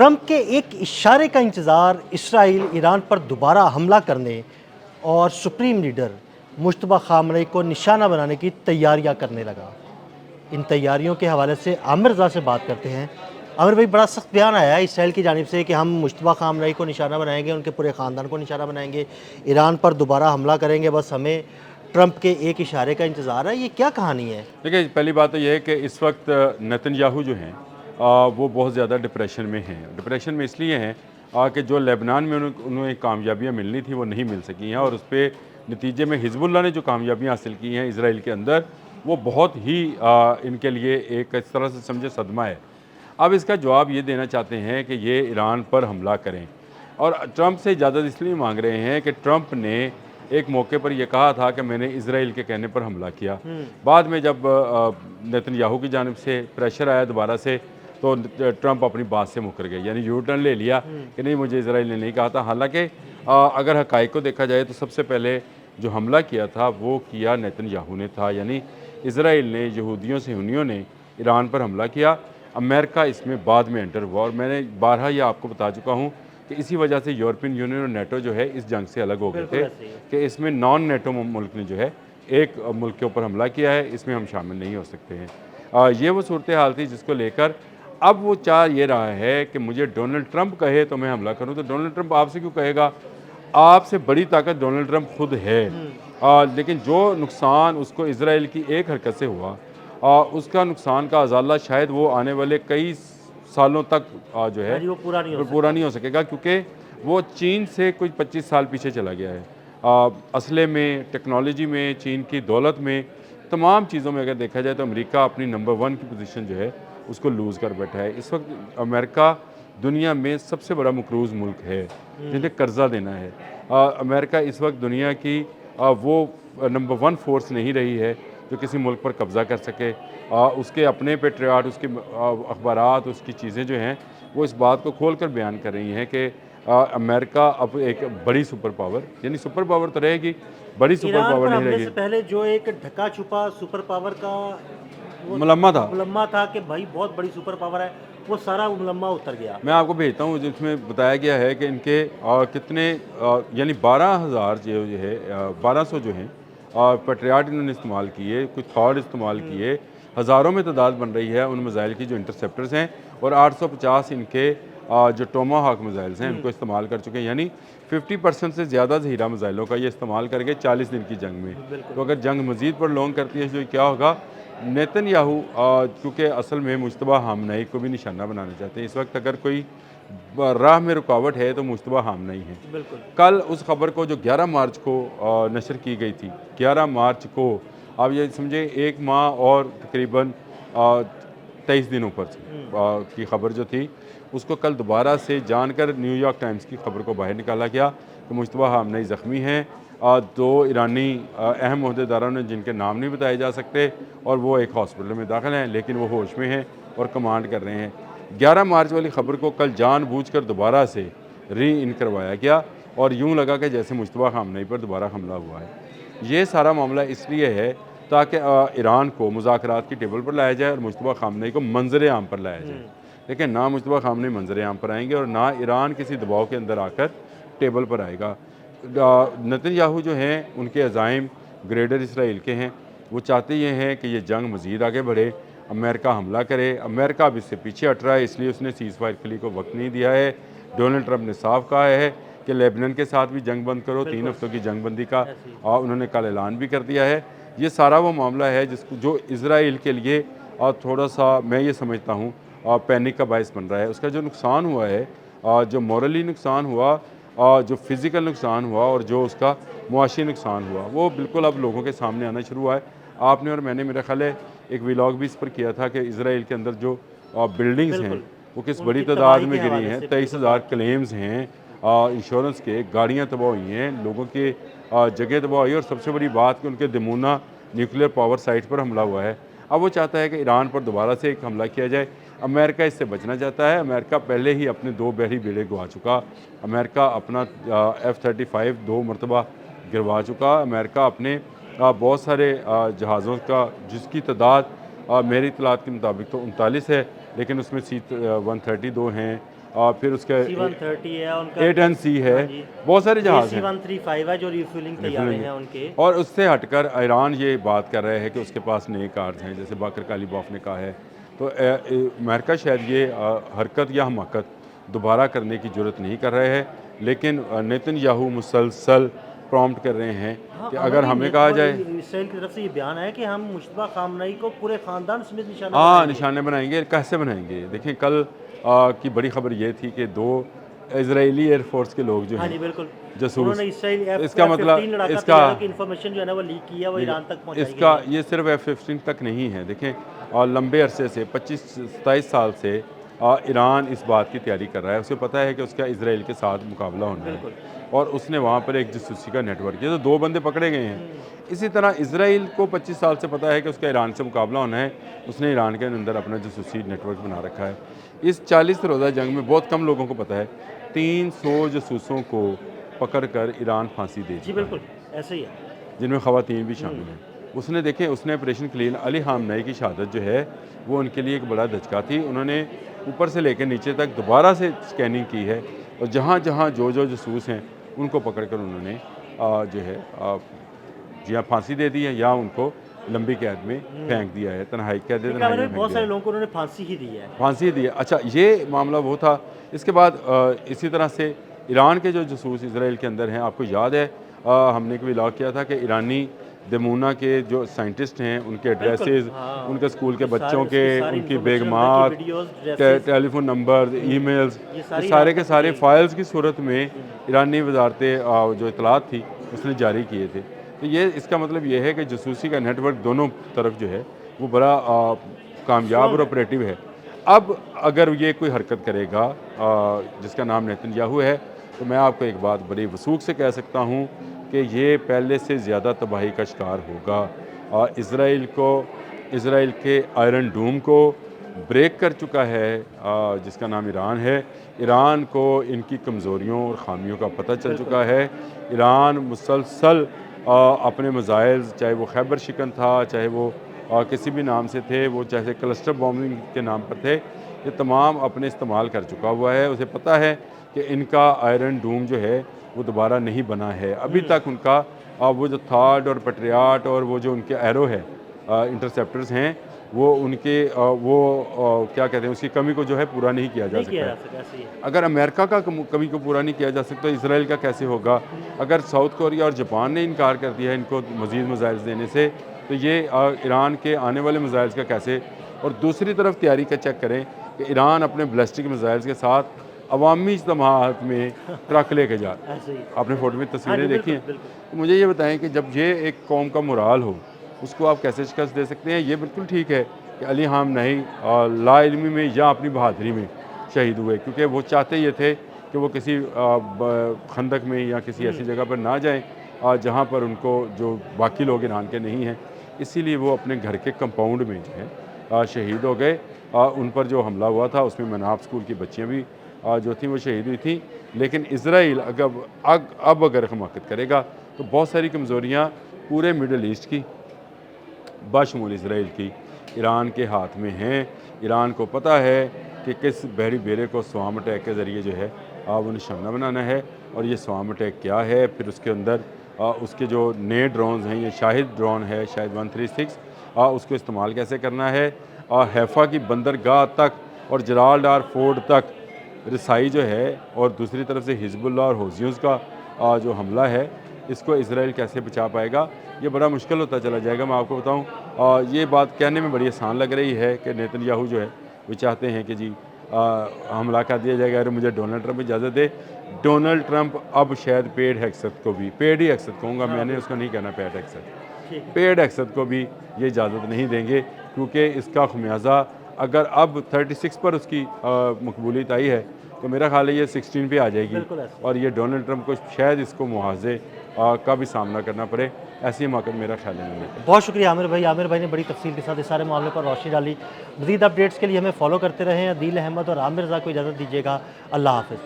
Trump के एक इशारे का इंतज़ार इसराइल ईरान पर दोबारा हमला करने और सुप्रीम लीडर मुश्तबा खामनेई को निशाना बनाने की तैयारियां करने लगा। इन तैयारियों के हवाले से आमिर रज़ा से बात करते हैं। आमिर भाई, बड़ा सख्त बयान आया है इसराइल की जानिब से कि हम मुश्तबा खामनेई को निशाना बनाएंगे, उनके पूरे ख़ानदान को निशाना बनाएंगे, ईरान पर दोबारा हमला करेंगे, बस हमें ट्रंप के एक इशारे का इंतज़ार है। ये क्या कहानी है? देखिए, पहली बात तो ये है कि इस वक्त नेतन्याहू जो हैं वो बहुत ज़्यादा डिप्रेशन में हैं। डिप्रेशन में इसलिए हैं कि जो लेबनान में उन्हें कामयाबियाँ मिलनी थी वो नहीं मिल सकी हैं, और उस पे नतीजे में हिजबुल्लाह ने जो कामयाबियाँ हासिल की हैं इसराइल के अंदर, वो बहुत ही इनके लिए एक इस तरह से समझे सदमा है। अब इसका जवाब ये देना चाहते हैं कि ये ईरान पर हमला करें, और ट्रंप से इजाज़त इसलिए मांग रहे हैं कि ट्रंप ने एक मौके पर यह कहा था कि मैंने इसराइल के कहने पर हमला किया। बाद में जब नेतन्याहू की जानिब से प्रेशर आया दोबारा से, तो ट्रंप अपनी बात से मुकर गए, यानी यू टर्न ले लिया कि नहीं, मुझे इसराइल ने नहीं कहा था। हालांकि अगर हक़ाइक़ को देखा जाए तो सबसे पहले जो हमला किया था वो किया नेतन्याहू ने था, यानी इसराइल ने यहूदियों सहूनियों ने ईरान पर हमला किया। अमेरिका इसमें बाद में एंटर हुआ, और मैंने बारहा यह आपको बता चुका हूँ कि इसी वजह से यूरोपियन यूनियन और नेटो जो है इस जंग से अलग हो गए थे कि इसमें नॉन नेटो मुल्क ने जो है एक मुल्क के ऊपर हमला किया है, इसमें हम शामिल नहीं हो सकते हैं। ये वो सूरत हाल थी जिसको लेकर अब वो चाह ये रहा है कि मुझे डोनाल्ड ट्रंप कहे तो मैं हमला करूं। तो डोनाल्ड ट्रंप आपसे क्यों कहेगा? आपसे बड़ी ताकत डोनाल्ड ट्रंप खुद है। लेकिन जो नुकसान उसको इसराइल की एक हरकत से हुआ, उसका नुकसान का अजाला शायद वो आने वाले कई सालों तक जो है वो पूरा नहीं हो सकेगा, क्योंकि वो चीन से कुछ 25 साल पीछे चला गया है। असले में, टेक्नोलॉजी में, चीन की दौलत में, तमाम चीज़ों में अगर देखा जाए तो अमेरिका अपनी नंबर 1 की पोजीशन जो है उसको लूज़ कर बैठा है। इस वक्त अमेरिका दुनिया में सबसे बड़ा मकरूज़ मुल्क है जिन्हें कर्जा देना है। अमेरिका इस वक्त दुनिया की वो नंबर 1 फोर्स नहीं रही है जो किसी मुल्क पर कब्ज़ा कर सके। उसके अपने पेट्रियाट, उसके अखबारात, उसकी चीज़ें जो हैं वो इस बात को खोल कर बयान कर रही हैं कि अमेरिका अब एक बड़ी सुपर पावर, यानी सुपर पावर तो रहेगी, बड़ी सुपर ईरान पावर पर नहीं हमले रहेगी। से पहले जो एक ढका छुपा सुपर पावर का वो मुलम्मा था कि भाई बहुत बड़ी सुपर पावर है, वो सारा मुलम्मा उतर गया। मैं आपको भेजता हूँ जिसमें बताया गया है कि इनके कितने यानी 12,000 जो है 1200 जो हैं पेट्रियाट इन्होंने इस्तेमाल किए, कुछ थॉड इस्तेमाल किए, हज़ारों में तादाद बन रही है उन मिज़ाइल की जो इंटरसेप्टर्स हैं, और 850 इनके जो टोमाहॉक मिज़ाइल्स हैं उनको इस्तेमाल कर चुके हैं। यानी 50% से ज़्यादा ज़हीरा मिज़ाइलों का ये इस्तेमाल करके 40 दिन की जंग में। तो अगर जंग मज़ीद पर लॉन्ग करती है तो क्या होगा? नेतन्याहू क्योंकि असल में मुश्तबा खामनेई को भी निशाना बनाना चाहते हैं। इस वक्त अगर कोई राह में रुकावट है तो मुश्तबा खामनेई है। कल उस खबर को जो 11 मार्च को नशर की गई थी, 11 मार्च को आप ये समझे 1 माह और तकरीबन 23 दिन ऊपर की खबर जो थी, उसको कल दोबारा से जानकर न्यूयॉर्क टाइम्स की खबर को बाहर निकाला गया कि मुश्तबा खामनेई ज़ख्मी हैं। 2 ईरानी अहम ओहदेदारों ने जिनके नाम नहीं बताए जा सकते, और वो एक हॉस्पिटल में दाखिल हैं, लेकिन वो होश में हैं और कमांड कर रहे हैं। 11 मार्च वाली खबर को कल जानबूझकर दोबारा से री-इन करवाया गया, और यूँ लगा कि जैसे मुश्तबा खामनेई पर दोबारा हमला हुआ है। ये सारा मामला इसलिए है ताकि ईरान को मुज़ाकरात की टेबल पर लाया जाए और मुश्तबा खामनेई को मंजर आम पर लाया जाए। लेकिन ना मुश्तबा खामनेई मंजर आम पर आएंगे और ना ईरान किसी दबाव के अंदर आकर टेबल पर आएगा। नेतन्याहू जो हैं उनके अज़ाइम ग्रेटर इसराइल के हैं, वो चाहते ये हैं कि ये जंग मज़ीद आगे बढ़े, अमेरिका हमला करे। अमेरिका अब इससे पीछे हट रहा है, इसलिए उसने सीज़ फायर क्ली को वक्त नहीं दिया है। डोनाल्ड ट्रंप ने साफ कहा है कि लेबनान के साथ भी जंग बंद करो, 3 हफ्तों की जंग बंदी का उन्होंने कल ऐलान भी कर दिया है। ये सारा वो मामला है जिसको जो इसराइल के लिए थोड़ा सा मैं ये समझता हूँ पैनिक का बायस बन रहा है। उसका जो नुकसान हुआ है, जो मॉरली नुकसान हुआ, जो फिज़िकल नुकसान हुआ, और जो उसका मुआशी नुकसान हुआ, वो बिल्कुल अब लोगों के सामने आना शुरू हुआ है। आपने और मैंने मेरा ख्याल है एक व्लॉग भी इस पर किया था कि इसराइल के अंदर जो बिल्डिंग्स हैं वो किस बड़ी तादाद में गिरी हैं। 23,000 क्लेम्स हैं इंश्योरेंस के, गाड़ियाँ तबाह हुई हैं, लोगों के जगह तबाह हुई है, और सबसे बड़ी बात कि उनके दमूना न्यूक्लियर पावर साइट पर हमला हुआ है। अब वो चाहता है कि ईरान पर दोबारा से एक हमला किया जाए। अमेरिका इससे बचना चाहता है। अमेरिका पहले ही अपने 2 बहरी बेड़े गंवा चुका। अमेरिका अपना F-35 2 मरतबा गिरवा चुका। अमेरिका अपने बहुत सारे जहाज़ों का, जिसकी तादाद मेरी इतलात के मुताबिक तो 39 है, लेकिन उसमें C-130 2 हैं, फिर उसके C-130 है उनका, 8NC है, हाँ जी। बहुत सारे जहाज़ हैं। C-135 है जो रिफ्यूलिंग तैयारे हैं उनके। और उससे हटकर ईरान ये बात कर रहे हैं कि उसके पास नए कार्स हैं, जैसे बाकर कालीबॉफ ने कहा है। तो अमेरिका शायद ये हरकत या हमाकत दोबारा करने की ज़रूरत नहीं कर रहे हैं, लेकिन नेतन्याहू मुसलसल प्रॉम्प्ट कर रहे हैं कि अगर हमें कहा जाए, इसराइल की तरफ से ये बयान है कि हम मुश्तबा खामनई को पूरे ख़ानदान समेत निशाना हाँ बनाएंगे। निशाने बनाएंगे। कैसे बनाएंगे? देखिए कल की बड़ी खबर ये थी कि 2 इजरायली एयरफोर्स के लोग जो हाँ जी, हैं बिल्कुल। जासूस, उन्होंने इसराइल इसका मतलब F-15 लड़ाका इसका तैयारों की इन्फॉर्मेशन जो है ना वो लीक की है, वो ईरान तक पहुंचाई गई इसका है। ये सिर्फ F-15 तक नहीं है। देखें और लंबे अरसे से 25-27 साल से ईरान इस बात की तैयारी कर रहा है। उसे पता है कि उसका इसराइल के साथ मुकाबला होना है और उसने वहाँ पर एक जासूसी का नेटवर्क, ये तो 2 बंदे पकड़े गए हैं। इसी तरह इसराइल को 25 साल से पता है कि उसका ईरान से मुकाबला होना है, उसने ईरान के अंदर अपना जासूसी नेटवर्क बना रखा है। इस 40 रोज़ा जंग में बहुत कम लोगों को पता है 300 जासूसों को पकड़कर ईरान फांसी दे जी चुका है, बिल्कुल, ऐसे ही है। जिनमें ख़वातीन भी शामिल हैं। उसने देखें उसने ऑपरेशन क्लीन अली खामनेई की शहादत जो है वो उनके लिए एक बड़ा धचका थी। उन्होंने ऊपर से लेकर नीचे तक दोबारा से स्कैनिंग की है और जहाँ जहाँ जो जासूस हैं उनको पकड़कर उन्होंने जो है या फांसी दे दी है या उनको लंबी कैद में फेंक दिया है, तन्हाई कैद लेकिन तन्हाई हमारे में फेंक बहुत दिया सारे है। लोगों को उन्होंने फांसी ही दी है। फांसी दी है। अच्छा ये मामला वो था। इसके बाद इसी तरह से ईरान के जो जासूस इसराइल के अंदर हैं, आपको याद है हमने कभी लॉक किया था कि ईरानी दमूना के जो साइंटिस्ट हैं उनके एड्रेसेस, हाँ, उनके स्कूल के ये बच्चों के, सारी उनकी information अंदर की बेगमात, videos, dresses, telephone number, emails, ये ये सारी सारे ईरान के तक सारे पहुंचाई फाइल्स की सूरत में ईरानी वजारत जो इतलात थी उसने जारी किए थे। तो ये इसका मतलब ये है कि जासूसी का नेटवर्क दोनों तरफ जो है वो बड़ा कामयाब और ऑपरेटिव है। अब अगर ये कोई हरकत करेगा जिसका नाम नेतन्याहू है, तो मैं आपको एक बात बड़ी वसूख से कह सकता हूँ कि ये पहले से ज़्यादा तबाही का शिकार होगा। इसराइल के आयरन डूम को ब्रेक कर चुका है जिसका नाम ईरान है। ईरान को इनकी कमज़ोरियों और ख़ामियों का पता चल चुका है। ईरान मुसलसल अपने मज़ाइल, चाहे वो खैबर शिकन था, चाहे वो किसी भी नाम से थे, वो चाहे क्लस्टर बॉम्बिंग के नाम पर थे, ये तमाम अपने इस्तेमाल कर चुका हुआ है। उसे पता है कि इनका आयरन डूम जो है वो दोबारा नहीं बना है। अभी तक उनका वो जो थाड और पेट्रियाट और वो जो उनके एरो है इंटरसेप्टर्स हैं, वो उनके क्या कहते हैं उसकी कमी को जो है पूरा नहीं किया जा सकता। ऐसे ही है। अगर अमेरिका का कमी को पूरा नहीं किया जा सकता, इसराइल का कैसे होगा? अगर साउथ कोरिया और जापान ने इनकार कर दिया है इनको मज़ीद मिसाइल देने से, तो ये ईरान के आने वाले मिसाइल का कैसे? और दूसरी तरफ तैयारी का चेक करें कि ईरान अपने बैलिस्टिक मिसाइल के साथ अवामी इज्तिमात में ट्रक लेके जा रहा है। ऐसे ही। आपने फ़ोटो में तस्वीरें हाँ जी, देखी बिल्कुल, हैं। तो मुझे ये बताएं कि जब ये एक कौम का मुराल हो, उसको आप कैसे शिकस्त दे सकते हैं? ये बिल्कुल ठीक है कि अली खामनेई लाइल्मी में या अपनी बहादुरी में शहीद हुए, क्योंकि वो चाहते ये थे कि वो किसी खंदक में या किसी ऐसी जगह पर ना जाएं जहाँ पर उनको जो बाकी लोग ईरान के नहीं हैं। इसीलिए वो अपने घर के कंपाउंड में जो है शहीद हो गए। उन पर जो हमला हुआ था उसमें मनाब स्कूल की बच्चियाँ भी जो थी वो शहीद हुई थी। लेकिन इसराइल अब अगर हमाकत करेगा तो बहुत सारी कमज़ोरियाँ पूरे मिडल ईस्ट की बशमूल इसराइल की ईरान के हाथ में हैं। ईरान को पता है कि किस बहरी बेरे को स्वाम अटैक के ज़रिए जो है वो निशाना बनाना है। और ये स्वाम अटैक क्या है, फिर उसके अंदर उसके जो नए ड्रोन्स हैं, ये शाहिद ड्रोन है, शाहिद 136, उसको इस्तेमाल कैसे करना है। हैफा की बंदरगाह तक और जलालडार फोर्ट तक रसाई जो है, और दूसरी तरफ से हिजबुल्लाह और हौसियों का जो हमला है, इसको इसराइल कैसे बचा पाएगा, ये बड़ा मुश्किल होता चला जाएगा। मैं आपको बताऊं, ये बात कहने में बड़ी आसान लग रही है कि नेतन्याहू जो है वो चाहते हैं कि जी हमला कर दिया जाएगा, अरे मुझे डोनाल्ड ट्रंप इजाज़त दे। डोनाल्ड ट्रंप अब शायद पेड हैक्सत को भी, पेड ही हैक्सत कहूँगा मैंने, उसको नहीं कहना पेड हैक्सत, पेड हैक्सत को भी ये इजाज़त नहीं देंगे, क्योंकि इसका खमियाजा अगर अब 36 पर उसकी मकबूलियत आई है तो मेरा ख्याल है ये 16 पे आ जाएगी और ये डोनाल्ड ट्रंप को शायद इसको मुआवजे का भी सामना करना पड़े। ऐसी हिमाकत मेरा ख्याल है। बहुत शुक्रिया आमिर भाई ने बड़ी तफसील के साथ इस सारे मामले पर रोशनी डाली। मज़ीद अपडेट्स के लिए हमें फॉलो करते रहें। अदील अहमद और आमिर रज़ा को इजाज़त दीजिएगा। अल्लाह हाफ़िज़।